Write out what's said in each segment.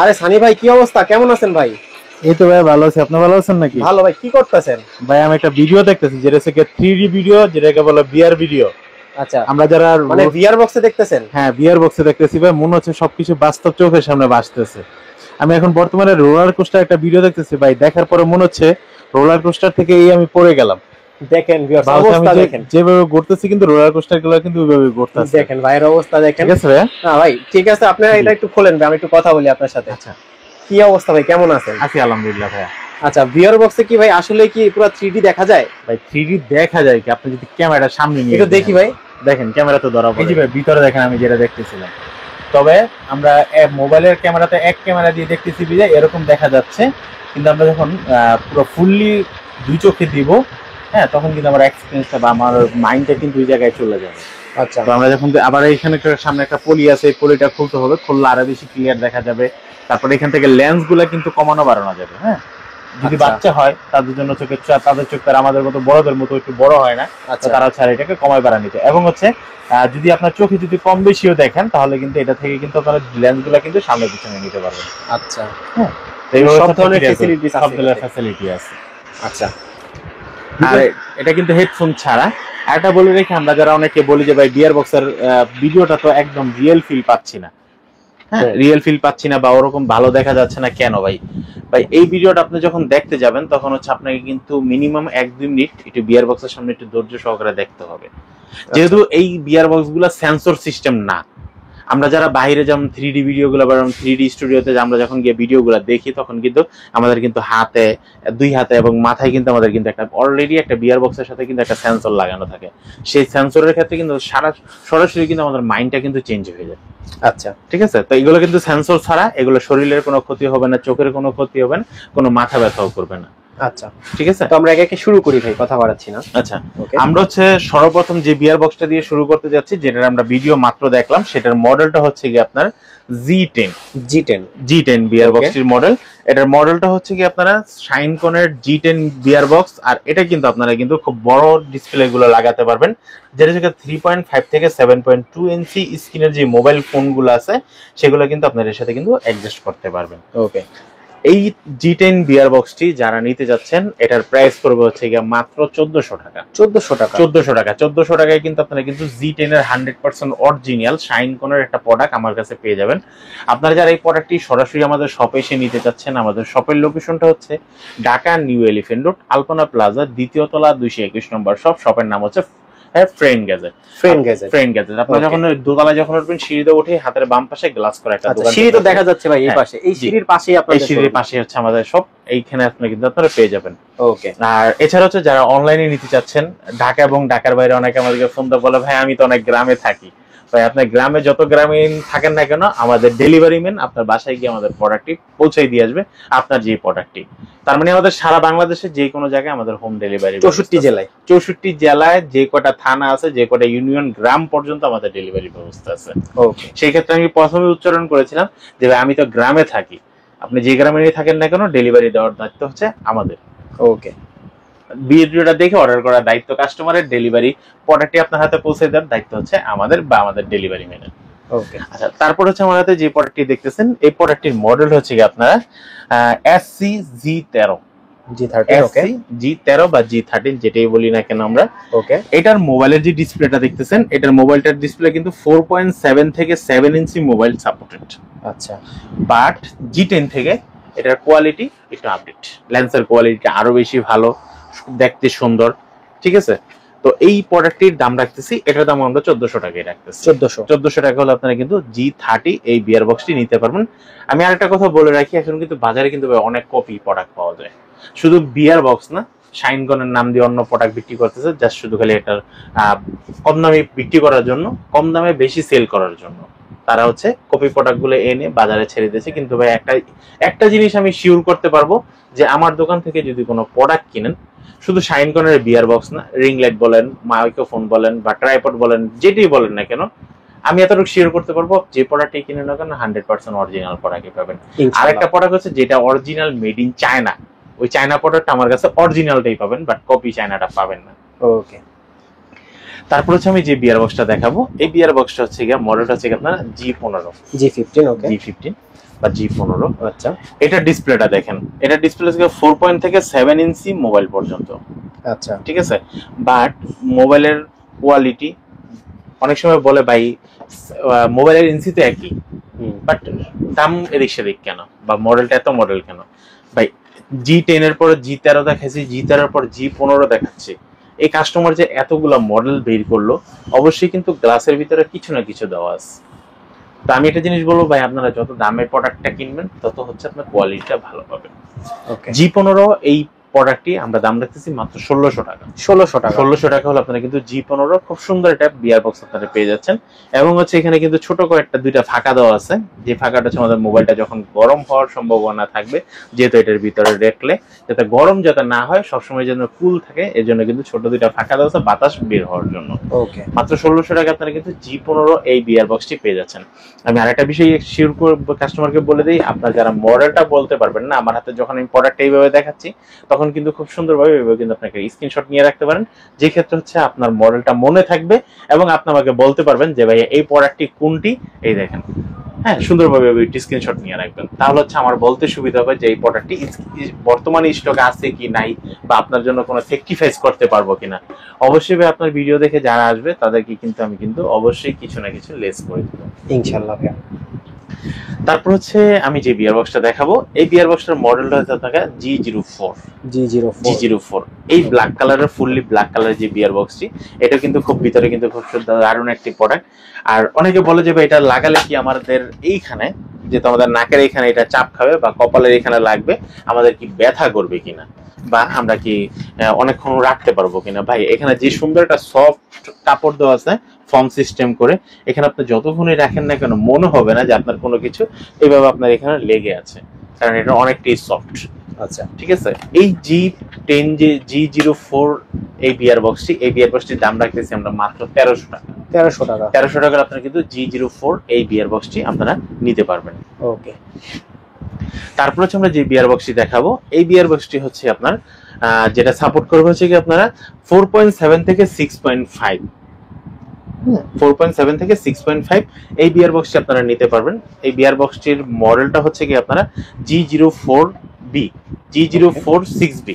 আরে সানি ভাই, কি অবস্থা? কেমন আছেন ভাই? এই তো ভাই ভালো আছি, আপনি ভালো আছেন নাকি? ভালো ভাই। কি করতেছেন? ভাই আমি একটা ভিডিও দেখতেছি যেটা হচ্ছে 3D ভিডিও, যেটাকে বলে বিআর ভিডিও। আচ্ছা, আমরা যারা মানে ভিআর বক্সে দেখতেছেন? হ্যাঁ বিআর বক্সে দেখতেছি ভাই, মনে হচ্ছে সবকিছু বাস্তব চোখের সামনে ভাসতেছে। আমি এখন বর্তমানে রোলার কোস্টার একটা ভিডিও দেখতেছি ভাই, দেখার পরে মনে হচ্ছে রোলার কোস্টার থেকে আমি পড়ে গেলাম। দেখেন ভিউয়ার্স, অবস্থা দেখেন যেভাবে ঘুরতেছি, কিন্তু রোলার কোস্টার গুলো কিন্তু ওইভাবে ঘুরতেছে। দেখেন ভাইয়ের অবস্থা দেখেন। ঠিক আছে ভাই? না ভাই ঠিক আছে, আপনারা এটা একটু খোলেন ভাই, আমি একটু কথা বলি আপনার সাথে। আচ্ছা, কি অবস্থা ভাই, কেমন আছেন? আছি আলহামদুলিল্লাহ ভাই। আচ্ছা, ভিআর বক্সে কি ভাই আসলে কি পুরো 3D দেখা যায়? ভাই 3D দেখা যায় কি, আপনি যদি ক্যামেরাটা সামনে নিয়ে একটু দেখি ভাই। দেখেন, ক্যামেরা তো ধরা পড়ে। এই যে ভাই ভিতরে দেখেন আমি যেটা দেখতেছিলাম, তবে আমরা মোবাইলের ক্যামেরাতে এক ক্যামেরা দিয়ে দেখতেছি যে এরকম দেখা যাচ্ছে, কিন্তু আমরা যখন পুরো ফুললি দুই চোখে দিব, হ্যাঁ, তখন কিন্তু আমার এক্সপিরিয়েন্সটা বা আমার মাইন্ডটা কিন্তু ওই জায়গায় চলে যাবে। আচ্ছা, তো আমরা যখন আবার এইখানে সামনে একটা পলি আছে, এই পলিটা খুলতে হবে, খুললে আরো বেশি ক্লিয়ার দেখা যাবে। তারপরে এখান থেকে লেন্স গুলা কিন্তু কমানো বাড়ানো যাবে। হ্যাঁ, যদি বাচ্চা হয় তাদের জন্য তাদের চোখ তার আমাদের মতো বড়দের মতো একটু বড় হয় না, তারা ছাড়া এটাকে কমায় বাড়া নিতে। এবং হচ্ছে যদি আপনার চোখে যদি কম বেশিও দেখেন, তাহলে কিন্তু এটা থেকে কিন্তু আপনারা লেন্স গুলা কিন্তু সামনে পিছনে নিতে পারবেন। আচ্ছা, হ্যাঁ, সব ধরনের ফ্যাসিলিটি আছে। আচ্ছা, আর এটা কিন্তু হেডফোন ছাড়া। একটা বলে রেখে, আমরা যারা অনেকে বলি যে ভাই বিয়ার বক্সের ভিডিওটা তো একদম রিয়েল ফিল পাচ্ছি না, হ্যাঁ রিয়েল ফিল পাচ্ছি না বা ওরকম ভালো দেখা যাচ্ছে না কেন ভাই? ভাই এই ভিডিওটা আপনি যখন দেখতে যাবেন, তখন হচ্ছে আপনাকে কিন্তু মিনিমাম 1-2 মিনিট একটু বিয়ার বক্সের সামনে একটু ধৈর্য সহকারে দেখতে হবে। যেহেতু এই বিয়ার বক্স গুলা সেন্সর সিস্টেম না। আমরা যারা বাইরে যেমন 3D ভিডিও গুলো বা 3D স্টুডিওতে আমরা যখন গিয়ে ভিডিও গুলো দেখি, তখন কিন্তু আমাদের কিন্তু হাতে, দুই হাতে এবং মাথায় কিন্তু আমাদের কিন্তু একটা অলরেডি একটা বিয়ার বক্সের সাথে কিন্তু একটা সেন্সর লাগানো থাকে। সেই সেন্সরের ক্ষেত্রে কিন্তু সরাসরি কিন্তু আমাদের মাইন্ডটা কিন্তু চেঞ্জ হয়ে যায়। আচ্ছা, ঠিক আছে? তো এগুলো কিন্তু সেন্সর ছাড়া, এগুলো শরীরের কোনো ক্ষতি হবে না, চোখের কোনো ক্ষতি হবে না, কোনো মাথা ব্যথাও করবে না। আচ্ছা ঠিক আছে, তো আমরা একে শুরু করি ভাই, কথা বাড়াচ্ছি না। আচ্ছা, আমরা হচ্ছে সর্বপ্রথম যে বিয়ার বক্সটা দিয়ে শুরু করতে যাচ্ছি, যেটার আমরা ভিডিও মাত্র দেখলাম, সেটার মডেলটা হচ্ছে কি আপনার G10 বিয়ার বক্সটির মডেল। এটার মডেলটা হচ্ছে কি আপনারা শাইনকনের G10 বিয়ার বক্স। আর এটা কিন্তু আপনারা কিন্তু খুব বড় ডিসপ্লে গুলো লাগাতে পারবেন, যেটা থেকে 3.5 থেকে 7.2 ইঞ্চি স্ক্রিনের যে মোবাইল ফোন গুলো আছে, সেগুলো কিন্তু আপনার এর সাথে কিন্তু অ্যাডজাস্ট করতে পারবেন। ওকে, এই G10 বিয়ার বক্সটি যারা নিতে যাচ্ছেন, এটার প্রাইস পড়বে হচ্ছে গিয়ে মাত্র 1400 টাকা। 1400 টাকায় কিন্তু আপনারা কিন্তু G10 এর 100% অরিজিনাল শাইনকনের একটা প্রোডাক্ট আমার কাছে পেয়ে যাবেন। আপনারা যারা এই প্রোডাক্টটি সরাসরি আমাদের শপে এসে নিতে চাচ্ছেন, আমাদের শপের লোকেশনটা হচ্ছে ঢাকা নিউ এলিফ্যান্ট রোড, আলপনা প্লাজা, দ্বিতীয় তলা, 221 নম্বর শপ। শপের নাম হচ্ছে ফ্রেন্ড গ্যাজেট। আপনারা যখন দোতলায় যখন উঠবেন, সিঁড়িতে উঠে হাতের বাম পাশে গ্লাস করে একটা দোকান, সিঁড়ি তো দেখা যাচ্ছে ভাই এই পাশে, এই সিঁড়ির পাশেই আপনাদের, এই সিঁড়ির পাশে হচ্ছে আমাদের শপ। এইখানে আপনারা কিন্তু আপনারা পেয়ে যাবেন। ওকে, আর এছাড়া হচ্ছে যারা অনলাইনে নিতে চাচ্ছেন, ঢাকা এবং ঢাকার বাইরে অনেকে আমাদেরকে ফোন দিয়ে বলে, ভাই আমি তো অনেক গ্রামে থাকি। ভাই আপনার গ্রামে যত গ্রামে থাকেন না কেন, আমাদের ডেলিভারি ম্যান আপনার বাসায় গিয়ে আমাদের প্রোডাক্টটি পৌঁছে দিয়ে আসবে। আপনার যে প্রোডাক্টটি, তার মানে আমাদের সারা বাংলাদেশে যে কোনো জায়গায় আমাদের হোম ডেলিভারি, 64 জেলায় যে কটা থানা আছে, যে কটা ইউনিয়ন গ্রাম পর্যন্ত আমাদের ডেলিভারি ব্যবস্থা আছে। ওকে, সেই ক্ষেত্রে আমি প্রথমে উচ্চারণ করেছিলাম যে ভাই আমি তো গ্রামে থাকি, আপনি যে গ্রামে থাকেন না কেন, ডেলিভারি দেওয়ার দায়িত্ব হচ্ছে আমাদের। ওকে, ভিডিওটা দেখে অর্ডার করার দায়িত্ব কাস্টমারের, ডেলিভারি প্রোডাক্টটি আপনার হাতে পৌঁছে দেওয়ার দায়িত্ব হচ্ছে আমাদের বা আমাদের ডেলিভারি ম্যানের। ওকে, আচ্ছা, তারপর হচ্ছে আমার হাতে যে প্রোডাক্টটি দেখতেছেন, এই প্রোডাক্টটির মডেল হচ্ছে কি আপনারা SC-G13 বা G13 যেটাই বলি না কেন আমরা। ওকে, এটার মোবাইলের যে ডিসপ্লেটা দেখতেছেন, এটার মোবাইলটার ডিসপ্লে কিন্তু 4.7 থেকে 7 ইঞ্চি মোবাইল সাপোর্টেড। আচ্ছা, বাট G10 থেকে এটার কোয়ালিটি একটু আপডেট, লেন্সের কোয়ালিটি আরো বেশি ভালো, দেখতে সুন্দর। ঠিক আছে, তো এই প্রোডাক্টটির দাম রাখতেছি, এটার দাম আমরা 1400 টাকায় রাখতেছি। 1400 টাকা হলে আপনারা কিন্তু G30 এই বিয়ার বক্সটি নিতে পারবেন। আমি আরেকটা কথা বলে রাখি, এখন কিন্তু বাজারে কিন্তু অনেক কপি প্রোডাক্ট পাওয়া যায়, শুধু বিয়ার বক্স না, শাইনকনের নাম দিয়ে অন্য প্রোডাক্ট বিক্রি করতেছে, জাস্ট শুধু খালি এটার কম দামে বিক্রি করার জন্য, কম দামে বেশি সেল করার জন্য তারা হচ্ছে কপি প্রোডাক্ট গুলো এনে বাজারে ছেড়ে দিয়েছে। কিন্তু ভাই একটা জিনিস আমি শিওর করতে পারবো, যে আমার দোকান থেকে যদি কোনো প্রোডাক্ট কিনেন, শুধু শাইনকনের বিয়ার বক্স না, রিং লাইট বলেন, মাইক্রোফোন বলেন বা ট্রাইপড বলেন, যেটাই বলেন না কেন, আমি এতটুকু শিওর করতে পারবো যে প্রোডাক্টই কিনে না কেন 100% অরিজিনাল প্রোডাক্টই পাবেন। আরেকটা প্রোডাক্ট হচ্ছে যেটা অরিজিনাল মেড ইন চায়না, ওই চায়না প্রোডাক্ট আমার কাছে অরিজিনালটাই পাবেন, বাট কপি চায়নাটা পাবেন না। ওকে, তারপর হচ্ছে আমি যে বিয়ার বক্সটা দেখাবো, এই বিয়ার বক্সটা হচ্ছে গিয়ে মডেলটা হচ্ছে আপনার G15 G15, ওকে, G15 বা G15। আচ্ছা এটা ডিসপ্লেটা দেখেন, এটা ডিসপ্লে থেকে 4 থেকে 7 ইঞ্চি মোবাইল পর্যন্ত, আচ্ছা, ঠিক আছে। বাট মোবাইলের কোয়ালিটি অনেক সময় বলে ভাই মোবাইলের ইঞ্চি তো একই, বাট দাম এদিক সেদিক কেন, বা মডেলটা এত মডেল কেন ভাই? G10 এর পর G13 দেখাচ্ছি, G13 এর পর G15 দেখাচ্ছি। এই কাস্টমার যে এতগুলা মডেল বের করলো, অবশ্যই কিন্তু গ্লাসের ভিতরে কিছু না কিছু দেওয়া আছে। তো আমি একটা জিনিস বলবো ভাই, আপনারা যত দামের প্রোডাক্টটা কিনবেন তত হচ্ছে আপনার কোয়ালিটিটা ভালো পাবেন। ওকে, G15 এই প্রোডাক্টটি আমরা দাম রাখতেছি মাত্র 1600 টাকা। 1600 টাকা, 1600 টাকা হলে আপনারা কিন্তু G15 খুব সুন্দর একটা বিয়ার বক্স আপনারা পেয়ে যাচ্ছেন। এবং হচ্ছে এখানে কিন্তু ছোট কয়েকটা দুইটা ফাঁকা দেওয়া আছে, যে ফাঁকাটা হচ্ছে আমাদের মোবাইলটা যখন গরম হওয়ার সম্ভাবনা থাকবে, যেহেতু এটার ভিতরে রাখলে যাতে গরম যাতে না হয়, সবসময় যেন কুল থাকে, এর জন্য কিন্তু ছোট দুইটা ফাঁকা দেওয়া আছে বাতাস বের হওয়ার জন্য। ওকে, মাত্র 1600 টাকা আপনারা কিন্তু G15 এই বিয়ার বক্সটি পেয়ে যাচ্ছেন। আমি আরেকটা বিষয় শিওর করে কাস্টমারকে বলে দিই, আপনারা যারা মডেলটা বলতে পারবেন না, আমার হাতে যখন আমি প্রোডাক্ট এইভাবে দেখাচ্ছি, তখন কিন্তু খুব সুন্দরভাবে এইভাবে কিন্তু আপনাকে স্ক্রিনশট নিয়ে রাখতে পারেন, যে ক্ষেত্রে হচ্ছে আপনার মডেলটা মনে থাকবে এবং আপনি আমাকে বলতে পারবেন যে ভাই এই প্রোডাক্টটি কোনটি, এই দেখেন। হ্যাঁ, সুন্দরভাবে স্ক্রিনশট নিয়ে রাখবেন, তাহলে হচ্ছে আমার বলতে সুবিধা হবে যে এই প্রোডাক্টটি বর্তমানে স্টকে আছে কি নাই, বা আপনার জন্য কোনো স্যাক্রিফাইস করতে পারবো কিনা। অবশ্যই ভাই আপনার ভিডিও দেখে যারা আসবে তাদেরকে কিন্তু আমি কিন্তু অবশ্যই কিছু না কিছু লেস করে দেবো ইনশাআল্লাহ ভাইয়া। তারপর হচ্ছে আমি যে বিয়ার বক্সটা দেখাবো, এই বিয়ার বক্সটার মডেলটা হচ্ছে আপনাকে G04 G04। এই ব্ল্যাক কালারের ফুললি ব্ল্যাক কালারের যে বিয়ার বক্সটি, এটা কিন্তু খুব ভিতরে কিন্তু খুব দারুণ একটি প্রোডাক্ট। আর অনেকে বলে যে ভাই এটা লাগালে কি আমাদের এইখানে, যেহেতু আমাদের নাকের এখানে এটা চাপ খাবে বা কপালের এখানে লাগবে, আমাদের কি ব্যথা করবে কিনা, বা আমরা কি অনেকক্ষণ রাখতে পারবো কিনা। ভাই এখানে যে সুন্দর একটা সফট কাপড় দেওয়া আছে ফর্ম সিস্টেম করে, এখানে আপনি যতক্ষণই রাখেন না কেন মনে হবে না যে আপনার কোনো কিছু এইভাবে আপনার এখানে লেগে আছে, কারণ এটা অনেকটাই সফট। আচ্ছা, ঠিক আছে। এই G10 যে G04 এই বিয়ার বক্সটি, এই বিয়ার বক্সটির দাম রাখতেছি আমরা মাত্র 1300 টাকা। 1300 টাকার আপনারা কিন্তু G04 এই বিয়ার বক্সটি আপনারা নিতে পারবেন। ওকে, তারপর হচ্ছে আমরা যে বিয়ার বক্সটি দেখাবো, এই বিয়ার বক্সটি হচ্ছে আপনার যেটা সাপোর্ট করবে হচ্ছে কি আপনারা 4.7 থেকে 6.5, 4.7 থেকে 6.5 এই বিয়ার বক্সটি আপনারা নিতে পারবেন। এই বিয়ার বক্সটির মডেলটা হচ্ছে কি আপনারা G04B G046B।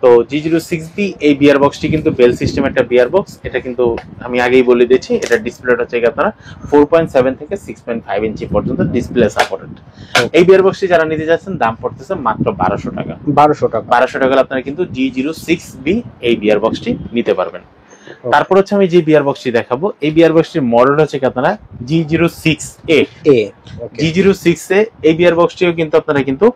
তো G06B এই বিয়ার বক্সটি কিন্তু বেল সিস্টেম একটা বিয়ার বক্স, এটা কিন্তু আমি আগেই বলে দিয়েছি, এটা ডিসপ্লেটা হচ্ছে আপনারা 4.7 থেকে 6.5 ইঞ্চি পর্যন্ত ডিসপ্লে সাপোর্টেড। এই বিয়ার বক্সটি যারা নিতে যাচ্ছেন দাম পড়তেছে মাত্র 1200 টাকা। 1200 টাকা আপনারা কিন্তু G06B এই বিয়ার বক্সটি নিতে পারবেন। তারপর হচ্ছে আমি যে বিয়ার বক্সটি দেখাবো, এই বিয়ার বক্সটির মডেল হচ্ছে আপনারা G06A G06A এই বিয়ার বক্সটিও কিন্তু আপনারা কিন্তু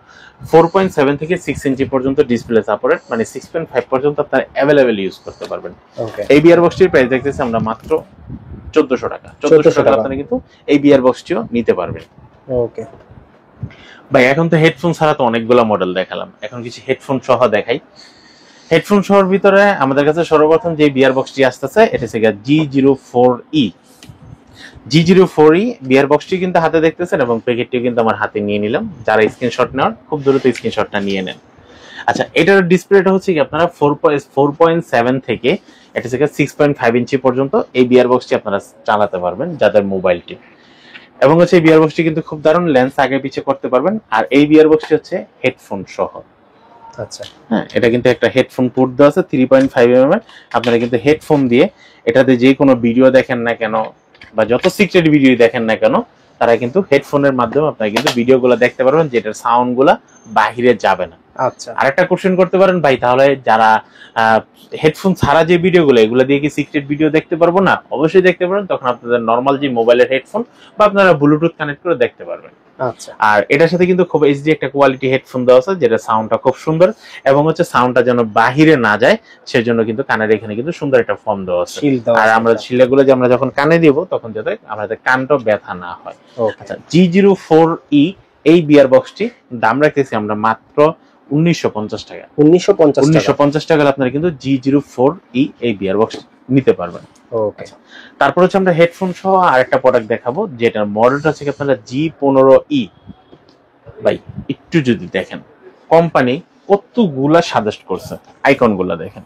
4.7 থেকে 6 ইঞ্চি পর্যন্ত ডিসপ্লে সাপোর্টেড, মানে 6.5 পর্যন্ত আপনারা অ্যাভেলেবেল ইউজ করতে পারবেন। এই বিয়ার বক্সটির প্রাইস দেখতেছি আমরা মাত্র 1400 টাকা। 1400 টাকা আপনারা কিন্তু এই বিয়ার বক্সটিও নিতে পারবেন। ওকে ভাই এখন তো হেডফোন ছাড়া তো অনেকগুলো মডেল দেখালাম, এখন কিছু হেডফোন সহ দেখাই। হেডফোন সহর ভিতরে আমাদের কাছে সর্বপ্রথম যে বিয়ার বক্সটি আসতেছে এটা হচ্ছে G04E G04E বিয়ার বক্সটি কিন্তু হাতে দেখতেছেন, এবং প্যাকেটটিও কিন্তু আমার হাতে নিয়ে নিলাম। যারা স্ক্রিনশট নেওয়ার খুব দ্রুত স্ক্রিনশটটা নিয়ে নেন। আচ্ছা, এটার ডিসপ্লেটা হচ্ছে কি আপনারা 4.7 থেকে এটা থেকে 6.5 ইঞ্চি পর্যন্ত এই বিয়ার বক্সটি আপনারা চালাতে পারবেন যাদের মোবাইলটি। এবং হচ্ছে এই বিয়ার বক্সটি কিন্তু খুব দারুণ, লেন্স আগে পিছে করতে পারবেন। আর এই বিয়ার বক্সটি হচ্ছে হেডফোন সহ। আচ্ছা, হ্যাঁ, এটা কিন্তু একটা হেডফোন পোর্ট দেওয়া আছে 3.5 mm এর। আপনারা কিন্তু হেডফোন দিয়ে এটাতে যে কোনো ভিডিও দেখেন না কেন, বা যত সিক্রেট ভিডিও দেখেন না কেন, তারা কিন্তু হেডফোনের মাধ্যমে আপনারা কিন্তু ভিডিওগুলো দেখতে পারবেন, যেটার সাউন্ডগুলো বাহিরে যাবে না। আচ্ছা, আরেকটা কোশ্চেন করতে পারেন ভাই, তাহলে যারা হেডফোন ছাড়া যে ভিডিওগুলো, এগুলো দিয়ে কি সিক্রেট ভিডিও দেখতে পারবো না? অবশ্যই দেখতে পারবেন, তখন আপনাদের নর্মাল যে মোবাইলের হেডফোন বা আপনারা ব্লুটুথ কানেক্ট করে দেখতে পারবেন। আচ্ছা, আর এটার সাথে কিন্তু খুব এইচডি একটা কোয়ালিটি হেডফোন দেওয়া আছে, যেটা সাউন্ডটা খুব সুন্দর, এবং হচ্ছে সাউন্ডটা যেন বাহিরে না যায় সেজন্য কিন্তু কানের এখানে কিন্তু সুন্দর একটা ফর্ম দেওয়া আছে। আর আমরা শিলাগুলো যে আমরা যখন কানে দিব তখন যাতে আমাদের কানটা ব্যথা না হয়। আচ্ছা, G04E এই বিয়ার বক্সটি দাম রাখতেছি আমরা মাত্র 1950 টাকা। 1950 টাকা আপনারা কিন্তু G04E এই বিয়ার বক্স নিতে পারবেন। ওকে, তারপর হচ্ছে আমরা হেডফোন সহ আরেকটা প্রোডাক্ট দেখাবো, যেটার মডেলটা হচ্ছে আপনারা G15E। ভাই একটু যদি দেখেন কোম্পানি কতগুলা সাজেস্ট করছে, আইকনগুলা দেখেন।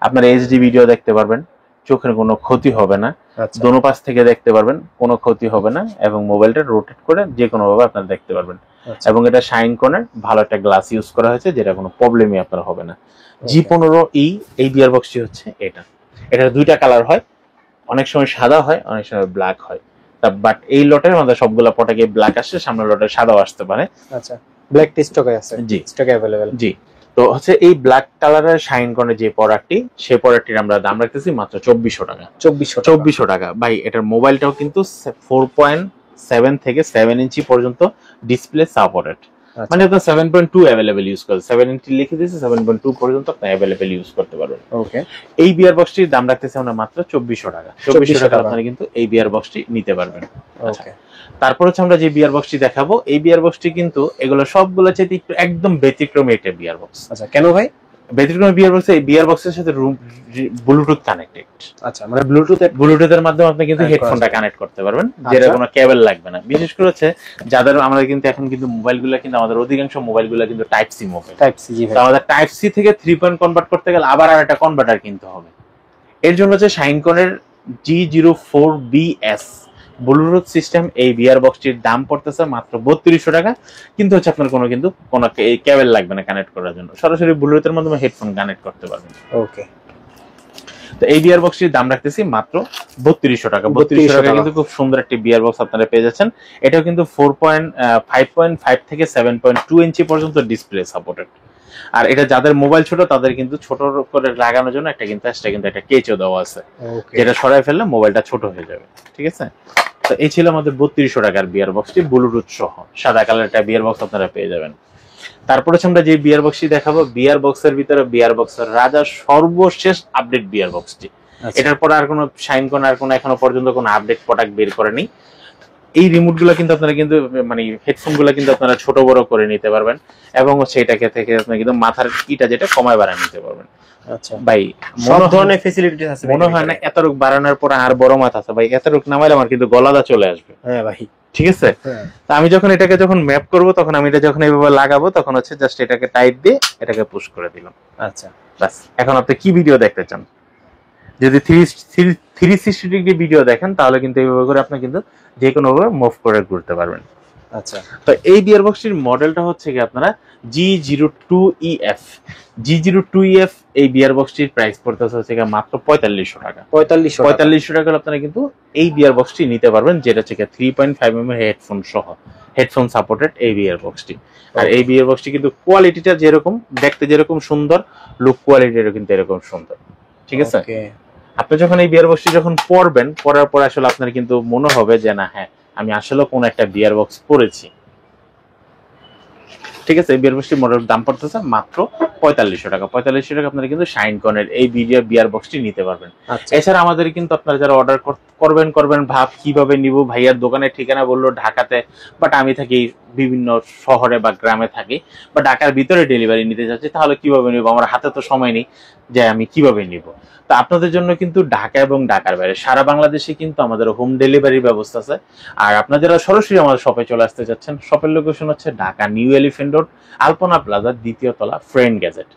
আপনারা এইচডি ভিডিও দেখতে পারবেন, চোখের কোনো ক্ষতি হবে না, আচ্ছা দোনো পাশ থেকে দেখতে পারবেন, কোনো ক্ষতি হবে না, এবং মোবাইলটা রোটেট করে যে কোনো ভাবে আপনারা দেখতে পারবেন। আচ্ছা এবং এটা শাইন কর্নার ভালো একটা গ্লাস ইউজ করা হয়েছে, যেটা কোনো প্রবলেমই আপনার হবে না। G15E এই বিয়ার বক্সটি হচ্ছে এটা। এটার দুইটা কালার হয়, অনেক সময় সাদা হয়, অনেক সময় ব্ল্যাক হয়। বাট এই লটের মধ্যে সবগুলা পটাকে ব্ল্যাক আসছে, সামনের লটে সাদাও আসতে পারে। আচ্ছা ব্ল্যাক টি স্টকে আছে, জি স্টকে अवेलेबल। জি, তো হচ্ছে এই ব্ল্যাক কালারের শাইন কর্নার যে প্রোডাক্টটি, সেই প্রোডাক্টটির আমরা দাম রাখতেছি মাত্র 2400 টাকা। 2400 টাকা ভাই। এটার মোবাইলটাও কিন্তু 4.7 থেকে 7 ইঞ্চি পর্যন্ত ডিসপ্লে সাপোর্টেড, মানে আপনার 7.2 অ্যাভেলেবল ইউজ করতে, 7 ইঞ্চি লিখে দিয়েছে, 7.2 পর্যন্ত আপনি অ্যাভেলেবল ইউজ করতে পারবেন। ওকে, এই বিয়ার বক্সটির দাম রাখতেছি আমরা মাত্র 2400 টাকা। 2400 টাকা আপনারা কিন্তু এই বিয়ার বক্সটি নিতে পারবেন। ওকে, তারপর হচ্ছে আমরা যে বিয়ার বক্সটি দেখাবো, এই বিয়ার বক্সটি কিন্তু এগুলো সবগুলো চাইতে একটু একদম ব্যতিক্রমী একটা বিয়ার বক্স। আচ্ছা কেন ভাই? ব্যতিক্রমী বিয়ার বক্স, এই বিয়ার বক্সের সাথে ব্লুটুথ কানেক্টেড। আচ্ছা মানে ব্লুটুথের মাধ্যমে আপনি কিন্তু হেডফোনটা কানেক্ট করতে পারবেন, যেটা কোনো কেবল লাগবে না। বিশেষ করে হচ্ছে যাদের আমরা কিন্তু এখন কিন্তু মোবাইলগুলো কিন্তু আমাদের অধিকাংশ মোবাইলগুলো কিন্তু type C mobile, type C. জি ভাই, তো আমাদের টাইপ সি থেকে 3 পয়েন্ট কনভার্ট করতে গেলে আবার আরেকটা কনভার্টার কিনতে হবে। এর জন্য হচ্ছে শাইনকনের G04BS ব্লুটুথ সিস্টেম এই বিয়ার বক্সটির দাম পড়তেছে মাত্র 3200 টাকা। কিন্তু হচ্ছে আপনার কোনো এই কেবল লাগবে না কানেক্ট করার জন্য, সরাসরি ব্লুটুথের মাধ্যমে হেডফোন কানেক্ট করতে পারবেন। ওকে, তো এই বিয়ার বক্সটির দাম রাখতেছি মাত্র 3200 টাকা। 3200 টাকা কিন্তু খুব সুন্দর একটি বিয়ার বক্স আপনারা পেয়ে যাচ্ছেন। এটাও কিন্তু 5.5 থেকে 7.2 ইঞ্চি পর্যন্ত ডিসপ্লে সাপোর্টেড। আর এটা যাদের মোবাইল ছোট তাদের কিন্তু ছোট করে লাগানোর জন্য একটা একটা কেচও দেওয়া আছে, যেটা সরাই ফেললে মোবাইলটা ছোট হয়ে যাবে। ঠিক আছে, তো এই ছিল আমাদের 3200 টাকার বিয়ার বক্সটি, ব্লুটুথ সহ সাদা কালার একটা বিয়ার বক্স আপনারা পেয়ে যাবেন। তারপরে আমরা যে বিয়ার বক্সটি দেখাবো, বিয়ার বক্সের ভিতরে বিয়ার বক্সের রাজা সর্বশেষ আপডেট বিয়ার বক্সটি। এটার পর আর কোনো শাইনকন আর কোনো এখনো পর্যন্ত কোনো আপডেট প্রোডাক্ট বের করেনি। এই রিমোট গুলো কিন্তু আপনারা কিন্তু মানে হেডফোন গুলো কিন্তু আপনারা ছোট বড় করে নিতে পারবেন, এবং হচ্ছে এটাকে থেকে আপনারা কিন্তু মাথার কিটা যেটা কমায় বাড়ায় নিতে পারবেন। আচ্ছা ভাই, সব ধরনের ফ্যাসিলিটি আছে। মনে হয় না এতটুক বাড়ানোর পর আর বড় মাথা আছে ভাই, এতটুক নামাইলে আমার কিন্তু গলাদা চলে আসবে। হ্যাঁ ভাই, ঠিক আছে। তো আমি যখন এটাকে ম্যাপ করব, তখন আমি এটা যখন এইভাবে লাগাবো, তখন হচ্ছে জাস্ট এটাকে টাইট দিয়ে এটাকে পুশ করে দিলাম। আচ্ছা বাস। এখন আপনি কি ভিডিও দেখতে চান? যদি 360 ডিগ্রি ভিডিও দেখেন, তাহলে কিন্তু এইভাবে করে আপনি কিন্তু যে কোনো ভাবে মুভ করে ঘুরতে পারবেন। আচ্ছা, তো এই বিয়ার বক্সটির মডেলটা হচ্ছে কি আপনারা G02EF। G02EF এই বিয়ার বক্সটির প্রাইস পড়তেছে হচ্ছে মাত্র 4500 টাকা। 4500 টাকা আপনারা কিন্তু এই বিয়ার বক্সটি নিতে পারবেন, যেটা হচ্ছে 3.5 mm হেডফোন সহ, হেডফোন সাপোর্টেড এই বিয়ার বক্সটি। আর এই বিয়ার বক্সটি কিন্তু কোয়ালিটিটা যেরকম দেখতে, যেরকম সুন্দর, লুক কোয়ালিটিও কিন্তু এরকম সুন্দর। ঠিক আছে, আপনি যখন এই বিয়ার বক্সটি পরবেন, পরার পর আসলে আপনার কিন্তু মনে হবে যে না, হ্যাঁ আমি আসলে কোন একটা বিয়ার বক্স পরেছি। ঠিক আছে, এই বিয়ার বক্সটির মডেল দাম পড়তেছে মাত্র 4500 টাকা। 4500 টাকা আপনারা কিন্তু শাইনকনের এই বিয়ার বক্সটি নিতে পারবেন। এছাড়া আমাদের কিন্তু আপনারা যারা অর্ডার করবেন ভাব কিভাবে নিব, ভাইয়ার দোকানের ঠিকানা বললো ঢাকাতে, বাট আমি থাকি বিভিন্ন শহরে বা গ্রামে থাকি, বা ঢাকার ভিতরে ডেলিভারি নিতে যাচ্ছি, তাহলে কিভাবে নিব? আমার হাতে তো সময় নেই যে আমি কিভাবে নিব। তো আপনাদের জন্য কিন্তু ঢাকা এবং ঢাকার বাইরে সারা বাংলাদেশে কিন্তু আমাদের হোম ডেলিভারির ব্যবস্থা আছে। আর আপনারা যারা সরাসরি আমাদের শপে চলে আসতে যাচ্ছেন, শপের লোকেশন হচ্ছে ঢাকা নিউ এলিফ্যান্ট রোড, আলপনা প্লাজার 2য় তলা, ফ্রেন্ড গ্যাজেট।